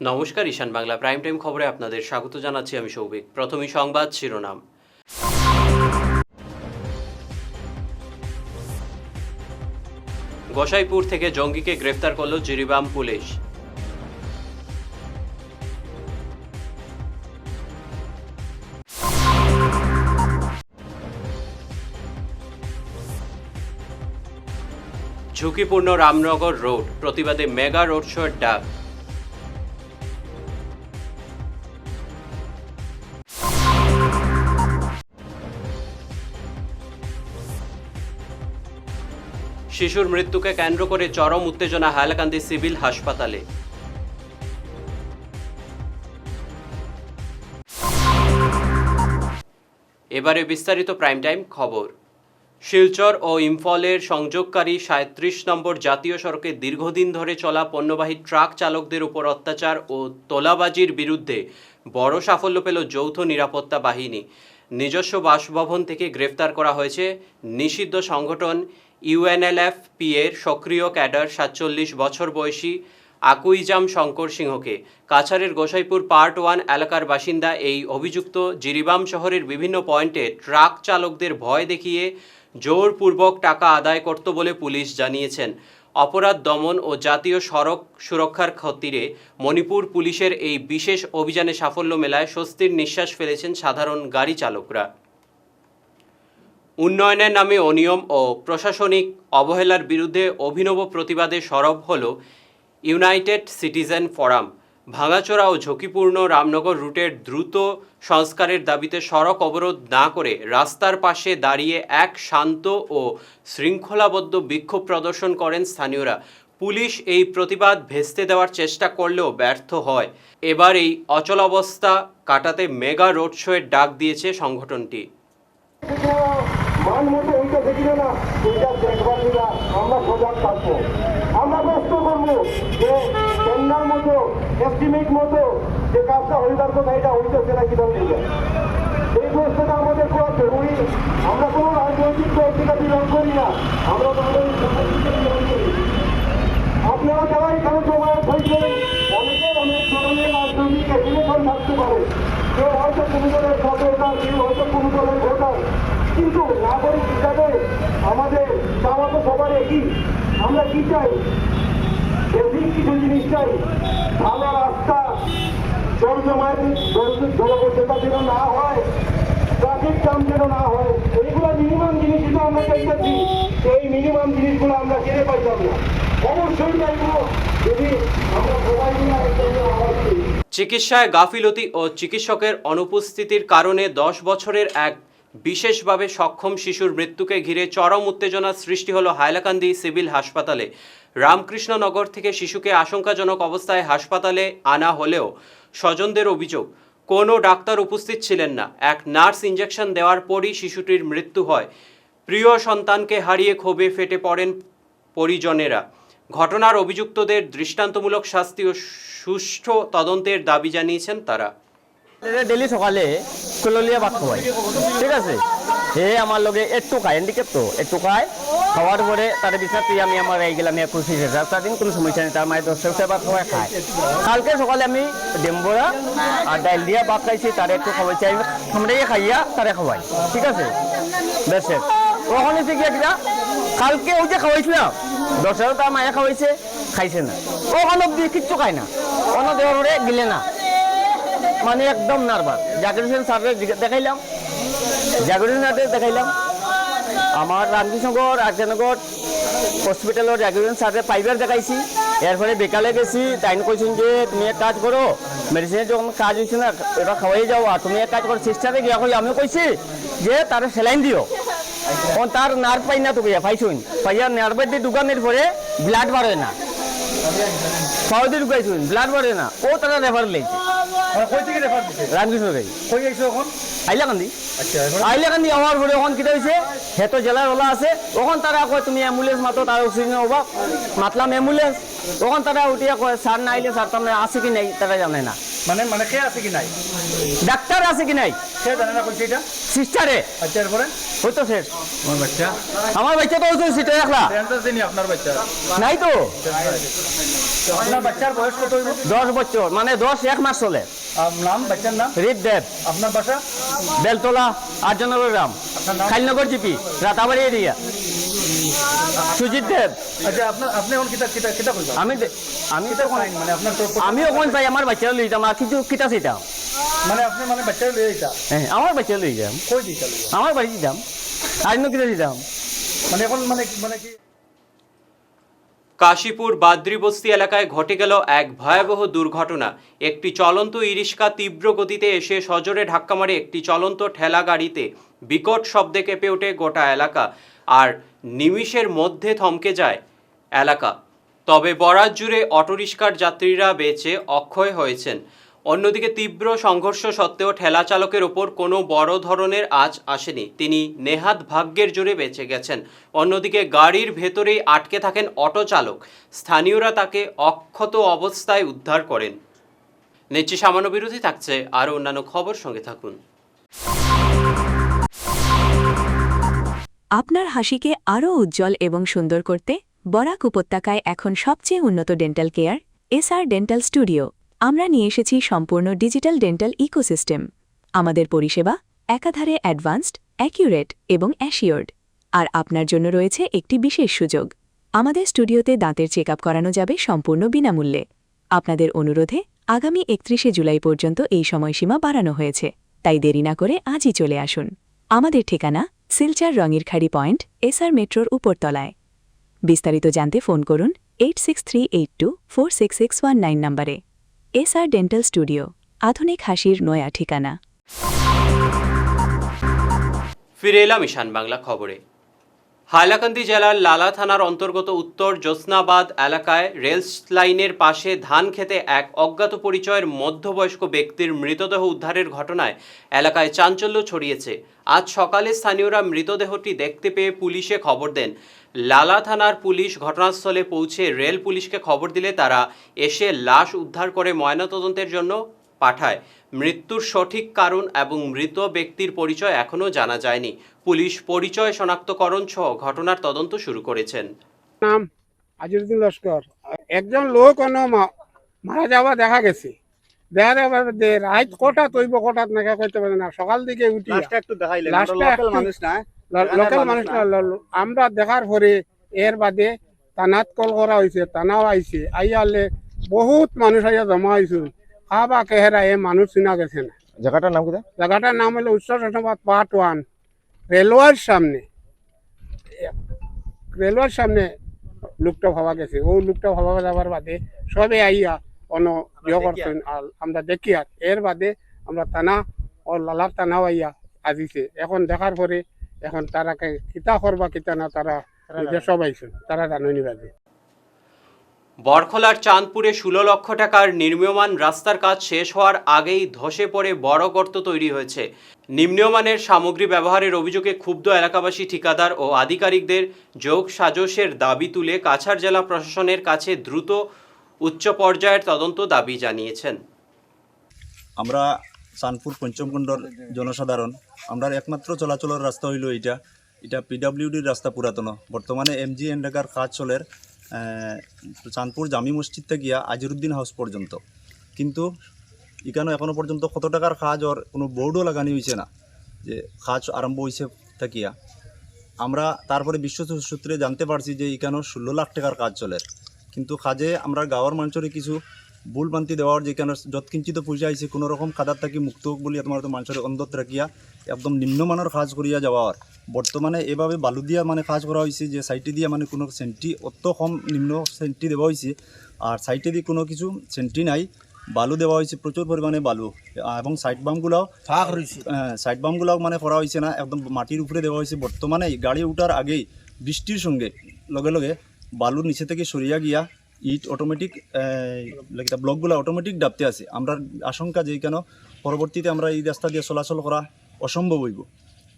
নমস্কার, ঈশান Bangla prime time খবরে আপনাদের স্বাগত জানাচ্ছি আমি সৌভিক। প্রথমেই সংবাদ শিরোনাম। গোসাইপুর থেকে জঙ্গিকে গ্রেফতার করল জিরিবাম পুলিশ। ঝুঁকিপূর্ণ রামনগর রোড, প্রতিবাদে মেগা রোড শোর ডাক। শিশুর মৃত্যুকে কেন্দ্র করে চরম উত্তেজনা হাইলাকান্দি সিভিল হাসপাতালে। এবারে বিস্তারিত প্রাইম টাইম খবর। শিলচর ও ইম্ফলের সংযোগকারী ৩৭ নম্বর জাতীয় সড়কে দীর্ঘদিন ধরে চলা পণ্যবাহী ট্রাক চালকদের উপর অত্যাচার ও তোলাবাজির বিরুদ্ধে বড় সাফল্য পেল যৌথ নিরাপত্তা বাহিনী। নিজস্ব বাসভবন থেকে গ্রেফতার করা হয়েছে নিষিদ্ধ সংগঠন ইউএনএলএফপি এর সক্রিয় ক্যাডার ৪৭ বছর বয়সী আকুইজাম শঙ্কর সিংহকে। কাছাড়ের গোসাইপুর পার্ট 1 এলাকার বাসিন্দা এই অভিযুক্ত জিরিবাম শহরের বিভিন্ন পয়েন্টে ট্রাক চালকদের ভয় দেখিয়ে জোরপূর্বক টাকা আদায় করত বলে পুলিশ জানিয়েছেন। অপরাধ দমন ও জাতীয় সড়ক সুরক্ষার খাতিরে মণিপুর পুলিশের এই বিশেষ অভিযানে সাফল্য মেলায় স্বস্তির নিঃশ্বাস ফেলেছেন সাধারণ গাড়ি চালকরা। উন্নয়নের নামে অনিয়ম ও প্রশাসনিক অবহেলার বিরুদ্ধে অভিনব প্রতিবাদে সরব হল ইউনাইটেড সিটিজেন ফোরাম। ভাঙাচোরা ও ঝুঁকিপূর্ণ রামনগর রুটের দ্রুত সংস্কারের দাবিতে সড়ক অবরোধ না করে রাস্তার পাশে দাঁড়িয়ে এক শান্ত ও শৃঙ্খলাবদ্ধ বিক্ষোভ প্রদর্শন করেন স্থানীয়রা। পুলিশ এই প্রতিবাদ ভেস্তে দেওয়ার চেষ্টা করলেও ব্যর্থ হয়। এবার এই অচলাবস্থা কাটাতে মেগা রোড শোয়ের ডাক দিয়েছে সংগঠনটি। মানমতো হইতেছে কিনা না এটা দেখবার কিনা আমরা সজাগ থাকবো। আমরা প্রশ্ন করবো যে টেন্ডার মতো এস্টিমেট মতো যে কাজটা হইবার কথা এটা হইতেছে না কিনা দিকে এই প্রশ্নটা আমাদের করা জরুরি। আমরা কোনো রাজনৈতিক দল থেকে বিলং করি না, আমরা আপনারা যারা এখানে জমায়েত হয়েছেন অনেকের অনেক ধরনের রাজনৈতিক অ্যাফিলিয়েশন থাকতে পারে। কেউ হয়তো কোনো দলের ভোটার, কেউ হয়তো কোনো দলের ভোটার, কিন্তু নাগরিক হিসাবে আমাদের চাওয়া তো সবার একই। আমরা কি চাই? বেসিক কিছু জিনিস চাই। ভালো রাস্তা, জলবদ্ধতা যেন না হয়, ট্রাফিক জ্যাম যেন না হয়, এইগুলো মিনিমাম জিনিস যেটা আমরা চাইতেছি। এই মিনিমাম জিনিসগুলো আমরা কেড়ে পাইতাম না। অবশ্যই চাইব যদি আমরা সবাই চিকিৎসায় গাফিলতি ও চিকিৎসকের অনুপস্থিতির কারণে 10 বছরের এক বিশেষভাবে সক্ষম শিশুর মৃত্যুকে ঘিরে চরম উত্তেজনার সৃষ্টি হলো হাইলাকান্দি সিভিল হাসপাতালে। রামকৃষ্ণনগর থেকে শিশুকে আশঙ্কাজনক অবস্থায় হাসপাতালে আনা হলেও স্বজনদের অভিযোগ কোনো ডাক্তার উপস্থিত ছিলেন না। এক নার্স ইঞ্জেকশন দেওয়ার পরই শিশুটির মৃত্যু হয়। প্রিয় সন্তানকে হারিয়ে ক্ষোভে ফেটে পড়েন পরিজনেরা। ঘটনার অভিযুক্তদের দৃষ্টান্তমূলক শাস্তি ও সুষ্ঠু তদন্তের দাবি জানিয়েছেন তারা। ডেলি সকালে কললিয়া ভাত খাওয়াই, ঠিক আছে। হে আমার লগে একটু খায়, এন্ডিকে তো একটু খায়, খাওয়ার পরে তার বিচার তুই আমি আমার এই গেলাম 25,000 তার দিন কোনো সমস্যা নেই। তার মায়ের 10 ভাত খাওয়াই খায়। কালকে সকালে আমি ডেম্বরা আর ডাইল দিয়া ভাত খাইছি, তারা একটু খাওয়াইছি, আমি খামড়াইয়ে খাইয়া তারা খাওয়াই, ঠিক আছে। বেশে ওখানে থেকে একটা কালকে ওই যে খাওয়াইছিলাম 10,000 তার মায়ে খাওয়াইছে, খাইছে না। ওখানে অব্দি কিচ্ছু খায় না, অন্য দেওয়ারে গিলে না, মানে একদম নার্ভাস। জাগরিশন স্যারের দেখাইলাম, আমার রামকৃষ্ণনগর আর্যনগর হসপিটালের জাগরিশন স্যারের পাইবার দেখাইছি। এরপরে বিকালে গেছি, তাই কইছেন যে তুমি এক কাজ করো, মেডিসিনের যখন কাজ হয়েছে না এটা খাওয়াই যাও, আর তুমি এক কাজ করো সিস্টারে গিয়া কই আমিও কইছি যে তার স্যালাইন দিও। তার নার্ভ পাই না তো গিয়া পাইছুন, পাইয়া নার্ভের দিয়ে দোকানের পরে ব্লাড বাড়ে না, সহজে ঢুকাইছুন ব্লাড বাড়ে না, ও তারা রেফার লেগেছে রামকৃষ্ণকে আইলাকান্দি। আইলাকান্দি হওয়ার পরে ওখান কিটা হয়েছে, হেতো জেলার ওলা আছে, ওখান তারা কয় তুমি অ্যাম্বুলেন্স মাতো, তার অক্সিজেন অভাব, মাতলাম অ্যাম্বুলেন্স। ওখান তারা উঠিয়া কয় স্যার না আইলে স্যার তার আছে কি নাই তারা জানে না। মানে মানে কে আছে কি নাই ডাক্তার আছে কি নাই কে জানে না কইছে এটা সিস্টারে আচ্ছা এরপরে হইতো শেষ আমার বাচ্চা আমার বাচ্চা তো হচ্ছে সিটে রাখলা টেনটা দিনি আপনার বাচ্চা নাই তো তো আপনার বাচ্চার বয়স কত হইব 10 বছর মানে 1 মাস চলে নাম বাচ্চার নাম রিপ দেব আপনার বাসা বেলতলা আর্যনগর গ্রাম আপনার নাম খাইলনগর জিপি রাতাবাড়ি এরিয়া সুজিত দেব আচ্ছা আপনার আপনি এখন কিতা কিতা কিতা কইবা আমি আমি তো মানে আপনার তো আমিও কোন চাই আমার বাচ্চা লই যাম আর কিছু কিতা চাইতাম মানে আপনি মানে বাচ্চা লয়ে আইতা হ্যাঁ আমার বাচ্চা লই যাম কই দিতা আমার বাড়ি দিতাম আর অন্য কিতা দিতাম মানে এখন মানে মানে কি কাশীপুর বাদ্রিবস্তি এলাকায় ঘটে গেল এক ভয়াবহ দুর্ঘটনা। একটি চলন্ত ইরিশকা তীব্র গতিতে এসে সজোরে ধাক্কা মারে একটি চলন্ত ঠেলা গাড়িতে। বিকট শব্দে কেঁপে ওঠে গোটা এলাকা আর নিমিষের মধ্যে থমকে যায় এলাকা। তবে বরাত জুড়ে অটোরিকশার যাত্রীরা বেঁচে অক্ষয় হয়েছেন। অন্যদিকে তীব্র সংঘর্ষ সত্ত্বেও ঠেলা চালকের ওপর কোনো বড় ধরনের আঁচ আসেনি, তিনি নেহাত ভাগ্যের জোরে বেঁচে গেছেন। অন্যদিকে গাড়ির ভেতরেই আটকে থাকেন অটো চালক। স্থানীয়রা তাকে অক্ষত অবস্থায় উদ্ধার করেন। নিচে সামান্য বিরতি থাকছে আরও অন্যান্য খবর, সঙ্গে থাকুন। আপনার হাসিকে আরও উজ্জ্বল এবং সুন্দর করতে বরাক উপত্যকায় এখন সবচেয়ে উন্নত dental care SR dental studio. আমরা নিয়ে এসেছি সম্পূর্ণ ডিজিটাল ডেন্টাল ইকোসিস্টেম। আমাদের পরিষেবা একাধারে অ্যাডভান্সড, অ্যাকিউরেট এবং অ্যাসিওর্ড। আর আপনার জন্য রয়েছে একটি বিশেষ সুযোগ। আমাদের স্টুডিওতে দাঁতের চেকআপ করানো যাবে সম্পূর্ণ বিনামূল্যে। আপনাদের অনুরোধে আগামী 31শে জুলাই পর্যন্ত এই সময়সীমা বাড়ানো হয়েছে, তাই দেরি না করে আজই চলে আসুন। আমাদের ঠিকানা সিলচার রঙিরখাড়ি পয়েন্ট, এসআর মেট্রোর উপরতলায়। বিস্তারিত জানতে ফোন করুন 8638246619 নম্বরে। এসআর ডেন্টাল স্টুডিও, আধুনিক হাসির নয়া ঠিকানা। ফিরে এলাম ঈশান বাংলা খবরে। হাইলাকান্দি জেলার লালা থানার অন্তর্গত উত্তর জোসনাবাদ এলাকায় রেল লাইনের পাশে ধান খেতে এক অজ্ঞাত পরিচয়ের মধ্যবয়স্ক ব্যক্তির মৃতদেহ উদ্ধারের ঘটনায় এলাকায় চাঞ্চল্য ছড়িয়েছে। আজ সকালে স্থানীয়রা মৃতদেহটি দেখতে পেয়ে পুলিশে খবর দেন। লালা থানার পুলিশ ঘটনাস্থলে পৌঁছে রেল পুলিশকে খবর দিলে তারা এসে লাশ উদ্ধার করে ময়নাতদন্তের জন্য পাঠায়। মৃত্যুর সঠিক কারণ এবং মৃত ব্যক্তির পরিচয় এখনও জানা যায়নি। পুলিশ পরিচয় শনাক্তকরণ সহ ঘটনার তদন্ত শুরু করেছেন। নাম আজিরুদ্দিন লস্কর। একজন লোক মারা যাওয়া দেখা গেছে। দেখা যাবার রাত কটা তৈব কটাত নাকা কইতে পারে না। সকাল দিকে উঠি একটু দেখাইলেন লোকাল মানুষ না, আমরা দেখার পরে এর বাদে থানাত কল করা হয়েছে, থানাও আইছে। আইয়ালে বহুত মানুষ আইয়া জমা হয়েছে। খাবা কেহেরা এ মানুষ চিনা গেছে না। জায়গাটার নাম কোথায়? জায়গাটার নাম হলো উত্তর জোসনাবাদ পার্ট 1, রেলওয়ের সামনে। রেলওয়ের সামনে লোকটা ভাবা গেছে। ও লোকটা ভাবা যাবার বাদে সবে আইয়া অন্য ইয়ে করছেন। আর আমরা দেখি আর এর বাদে আমরা থানা ও লালার থানাও আইয়া আজিছে। এখন দেখার পরে এখন তারা কিতা করবা কিতা না তারা সব আইছেন, তারা জাননি বাদে। বরখলার চাঁদপুরে 16 লক্ষ টাকার নির্মীয়মান রাস্তার কাজ শেষ হওয়ার আগেই ধসে পড়ে বড় গর্ত তৈরি হয়েছে। নিম্নমানের সামগ্রী ব্যবহারের অভিযোগে ক্ষুব্ধ এলাকাবাসী ঠিকাদার ও আধিকারিকদের যোগ সাজসের দাবি তুলে কাছাড় জেলা প্রশাসনের কাছে দ্রুত উচ্চ পর্যায়ের তদন্ত দাবি জানিয়েছেন। আমরা চাঁদপুর পঞ্চমখণ্ডর জনসাধারণ, আমরা একমাত্র চলাচলের রাস্তা হইল এটা পিডাব্লিউডির রাস্তা পুরাতন। বর্তমানে এমজি এনরেগার কাজ চলের চাঁদপুর জামি মসজিদ থেকে গিয়া আজিরুদ্দিন হাউস পর্যন্ত। কিন্তু এখানে এখনও পর্যন্ত কত টাকার কাজ ওর কোনো বোর্ডও লাগানি হয়েছে না যে কাজ আরম্ভ হয়েছে থাকিয়া। আমরা তারপরে বিশ্বস্ত সূত্রে জানতে পারছি যে এখানে 16 লাখ টাকার কাজ চলে। কিন্তু কাজে আমরা গাঁৱৰ মানুষের কিছু ভুল বান্তি দেওয়ার যেখানে যৎকিঞ্চিত পয়সা আইছে কোনো রকম খাদার থাকি মুক্ত হোক বলে তোমার মানুষের অন্ধত রাখিয়া একদম নিম্নমানের কাজ করিয়া যাওয়ার। বর্তমানে এভাবে বালু দিয়া মানে কাজ করা হয়েছে যে সাইটে দিয়া মানে কোনো সেন্টি অত কম নিম্ন সেন্টি দেওয়া হয়েছে, আর সাইটে দিয়ে কোনো কিছু সেন্টি নাই। বালু দেওয়া হয়েছে প্রচুর পরিমাণে বালু, এবং সাইড বামগুলাও মানে করা হয়েছে না, একদম মাটির উপরে দেওয়া হয়েছে। বর্তমানে গাড়ি উঠার আগেই বৃষ্টির সঙ্গে লগে লগে বালুর নিচে থেকে সরিয়া গিয়া ইট অটোমেটিক ব্লকগুলো অটোমেটিক ডাবতে আছে। আমরা আশঙ্কা যে কেন পরবর্তীতে আমরা এই রাস্তা দিয়ে চলাচল করা অসম্ভব হইব।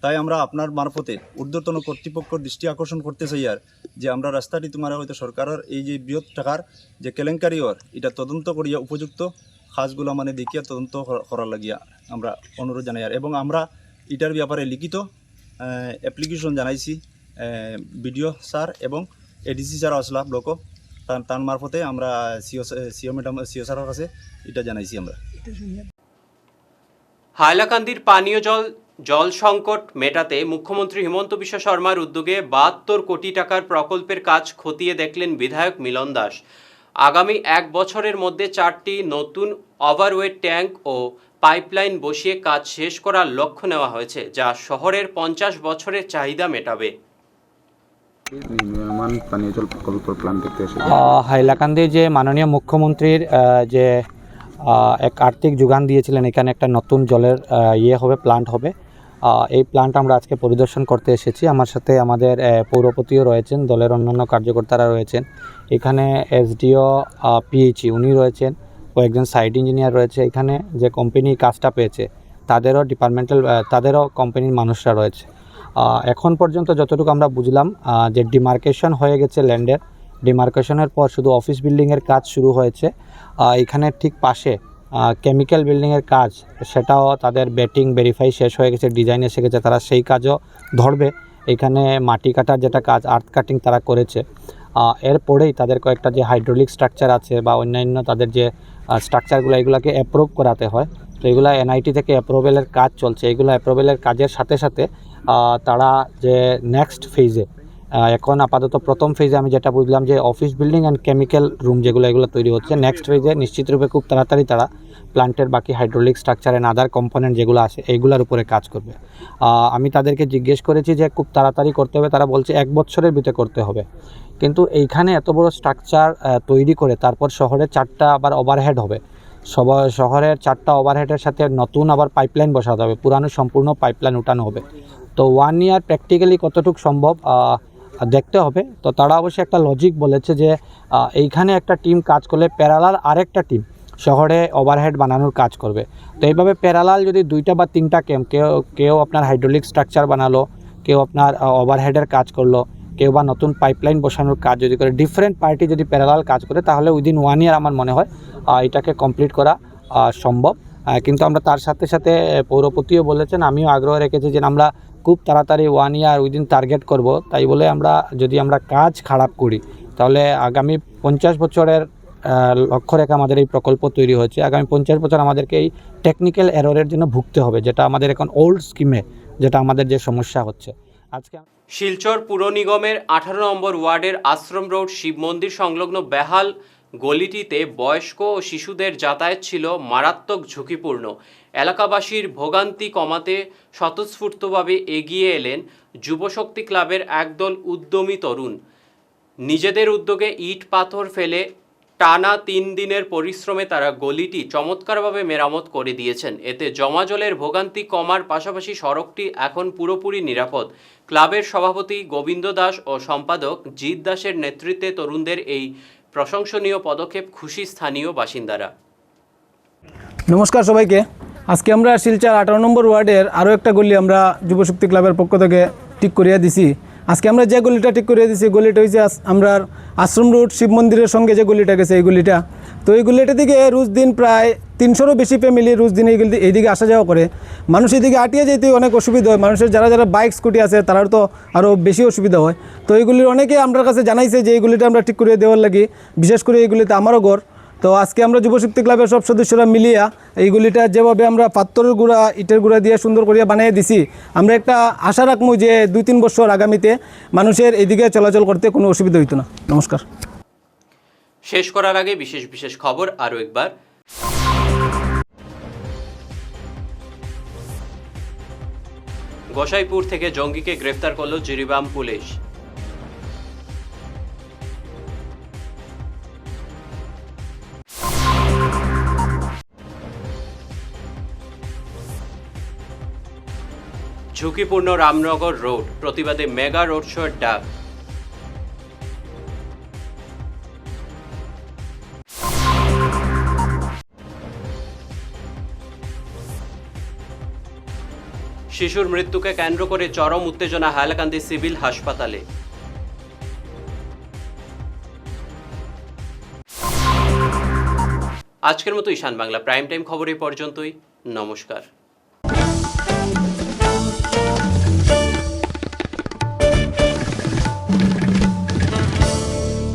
তাই আমরা আপনার মারফতে ঊর্ধ্বতন কর্তৃপক্ষের দৃষ্টি আকর্ষণ করতে চাই আর যে আমরা রাস্তাটি তোমার হয়তো সরকারের এই যে বৃহৎ টাকার যে কেলেঙ্কারি ওর এটা তদন্ত করিয়া উপযুক্ত কাজগুলো মানে দেখিয়া তদন্ত করার লাগিয়া আমরা অনুরোধ জানাই আর এবং আমরা এটার ব্যাপারে লিখিত অ্যাপ্লিকেশন জানাইছি বিডিও স্যার এবং এডিসি স্যার আসলা ব্লকও তার মারফতে আমরা সিও ম্যাডাম সিও স্যারের কাছে এটা জানাইছি আমরা। হাইলাকান্দির পানীয় জল সংকট মেটাতে মুখ্যমন্ত্রী হিমন্ত বিশ্ব শর্মার উদ্যোগে 72 কোটি টাকার প্রকল্পের কাজ খতিয়ে দেখলেন বিধায়ক মিলন দাস। আগামী 1 বছরের মধ্যে 4টি নতুন ওভারওয়েট ট্যাঙ্ক ও পাইপলাইন বসিয়ে কাজ শেষ করার লক্ষ্য নেওয়া হয়েছে, যা শহরের 50 বছরের চাহিদা মেটাবে। নির্মাণ পানীয় জল প্রকল্পের প্ল্যান দেখতে এসেছে হাইলাকান্দি যে মাননীয় মুখ্যমন্ত্রীর যে এক আর্থিক যোগান দিয়েছিলেন, এখানে একটা নতুন জলের হবে, প্ল্যান্ট হবে। এই প্ল্যান্ট আমরা আজকে পরিদর্শন করতে এসেছি। আমার সাথে আমাদের পৌরপতিও রয়েছেন, দলের অন্যান্য কার্যকর্তারা রয়েছেন, এখানে এসডিও পিএইচই উনি রয়েছেন, কয়েকজন সাইট ইঞ্জিনিয়ার রয়েছে। এখানে যে কোম্পানি কাজটা পেয়েছে তাদেরও কোম্পানির মানুষরা রয়েছে। এখন পর্যন্ত যতটুকু আমরা বুঝলাম যে ডিমার্কেশন হয়ে গেছে ল্যান্ডের, ডিমার্কেশনের পর শুধু অফিস বিল্ডিংয়ের কাজ শুরু হয়েছে। এখানে ঠিক পাশে কেমিক্যাল বিল্ডিংয়ের কাজ, সেটাও তাদের বেটিং ভেরিফাই শেষ হয়ে গেছে, ডিজাইন এসে গেছে, তারা সেই কাজও ধরবে। এখানে মাটি কাটার যেটা কাজ, আর্থ কাটিং তারা করেছে। এরপরেই তাদের কয়েকটা যে হাইড্রোলিক স্ট্রাকচার আছে বা অন্যান্য তাদের যে স্ট্রাকচারগুলো, এগুলোকে অ্যাপ্রুভ করাতে হয়। তো এগুলো এনআইটি থেকে অ্যাপ্রুভেলের কাজ চলছে। এগুলো অ্যাপ্রুভেলের কাজের সাথে সাথে তারা যে নেক্সট ফেজে, এখন আপাতত প্রথম ফেজে আমি যেটা বুঝলাম যে office building and chemical room এগুলো তৈরি হচ্ছে। নেক্সট ফেজে নিশ্চিতরূপে খুব তাড়াতাড়ি তারা প্ল্যান্টের বাকি hydraulic structure and other component যেগুলো আছে এইগুলোর উপরে কাজ করবে। আমি তাদেরকে জিজ্ঞেস করেছি যে খুব তাড়াতাড়ি করতে হবে, তারা বলছে 1 বছরের ভিতরে করতে হবে। কিন্তু এইখানে এত বড় স্ট্রাকচার তৈরি করে তারপর শহরে 4টা আবার ওভারহেড হবে, শহরের 4টা ওভারহেডের সাথে নতুন আবার পাইপলাইন বসাতে হবে, পুরানো সম্পূর্ণ পাইপলাইন উঠানো হবে। তো 1 ইয়ার প্র্যাকটিক্যালি কতটুকু সম্ভব দেখতে হবে। তো তারা অবশ্যই একটা লজিক বলেছে যে এইখানে একটা টিম কাজ করলে প্যারালাল আরেকটা টিম শহরে ওভারহেড বানানোর কাজ করবে। তো এইভাবে প্যারালাল যদি 2টা বা 3টা ক্যাম্প, কেউ আপনার হাইড্রোলিক স্ট্রাকচার বানালো, কেউ আপনার ওভারহেডের কাজ করলো, কেউ বা নতুন পাইপলাইন বসানোর কাজ যদি করে, ডিফারেন্ট পার্টি যদি প্যারালাল কাজ করে, তাহলে উইদিন 1 ইয়ার আমার মনে হয় এটাকে কমপ্লিট করা সম্ভব। কিন্তু আমরা তার সাথে সাথে পৌরপতিও বলেছেন, আমিও আগ্রহ রেখেছি যে আমরা খুব তাড়াতাড়ি 1 ইয়ার উইদিন টার্গেট করব। তাই বলে যদি আমরা কাজ খারাপ করি তাহলে আগামী 50 বছরের লক্ষ্য রেখে আমাদের এই প্রকল্প তৈরি হয়েছে। আগামী 50 বছর আমাদেরকে এই টেকনিক্যাল এররের জন্য ভুগতে হবে, যেটা আমাদের এখন ওল্ড স্কিমে যেটা আমাদের যে সমস্যা হচ্ছে। আজকে শিলচর পুর নিগমের 18 নম্বর ওয়ার্ডের আশ্রম রোড শিব মন্দির সংলগ্ন বেহাল গলিটিতে বয়স্ক ও শিশুদের যাতায়াত ছিল মারাত্মক ঝুঁকিপূর্ণ। এলাকাবাসীর ভোগান্তি কমাতে স্বতঃস্ফূর্তভাবে এগিয়ে এলেন যুবশক্তি ক্লাবের একদল উদ্যমী তরুণ। নিজেদের উদ্যোগে ইট পাথর ফেলে টানা 3 দিনের পরিশ্রমে তারা গলিটি চমৎকারভাবে মেরামত করে দিয়েছেন। এতে জমা জলের ভোগান্তি কমার পাশাপাশি সড়কটি এখন পুরোপুরি নিরাপদ। ক্লাবের সভাপতি গোবিন্দ দাস ও সম্পাদক জিৎ দাসের নেতৃত্বে তরুণদের এই প্রশংসনীয় পদক্ষেপ খুশি স্থানীয় বাসিন্দারা। নমস্কার সবাইকে। আজকে আমরা শিলচর 18 নম্বর ওয়ার্ডের আরও একটা গলি আমরা যুবশক্তি ক্লাবের পক্ষ থেকে ঠিক করিয়া দিছি। আজকে আমরা যে গলিটা ঠিক করিয়া দিছি, গলিটা হয়েছে আমরা আশ্রম রোড শিব মন্দিরের সঙ্গে যে গলিটা গেছে এই গলিটা। তো এই গলিটা থেকে রোজ দিন প্রায় 300রও বেশি ফ্যামিলি রোজ দিন এইদিকে আসা যাওয়া করে। মানুষ এদিকে আটিয়ে যেতে অনেক অসুবিধা হয়। মানুষের যারা বাইক স্কুটি আছে তারার তো আরও বেশি অসুবিধা হয়। তো এইগুলির অনেকে আমার কাছে জানাইছে যে এইগুলিটা আমরা ঠিক করিয়ে দেওয়ার লাগি, বিশেষ করে এইগুলিতে আমারও ঘর। তো আজকে আমরা যুবশক্তি ক্লাবের সব সদস্যরা মিলিয়া এইগুলিটা যেভাবে আমরা পাথরের গুঁড়া ইটের গুঁড়া দিয়ে সুন্দর করিয়া বানিয়ে দিছি, আমরা একটা আশা রাখবো যে 2-3 বছর আগামীতে মানুষের এদিকে চলাচল করতে কোনো অসুবিধা হইতো না। নমস্কার। শেষ করার আগে বিশেষ খবর আরও একবার। গোসাইপুর থেকে জঙ্গিকে গ্রেফতার করল জিরিবাম পুলিশ। ঝুঁকিপূর্ণ রামনগর রোড, প্রতিবাদে মেগা রোড শোর ডাক। শিশুর মৃত্যুকে কেন্দ্র করে চরম উত্তেজনা হাইলাকান্দি সিভিল হাসপাতালে। আজকের মতো ঈশান বাংলা প্রাইম টাইম খবর এই পর্যন্তই। নমস্কার।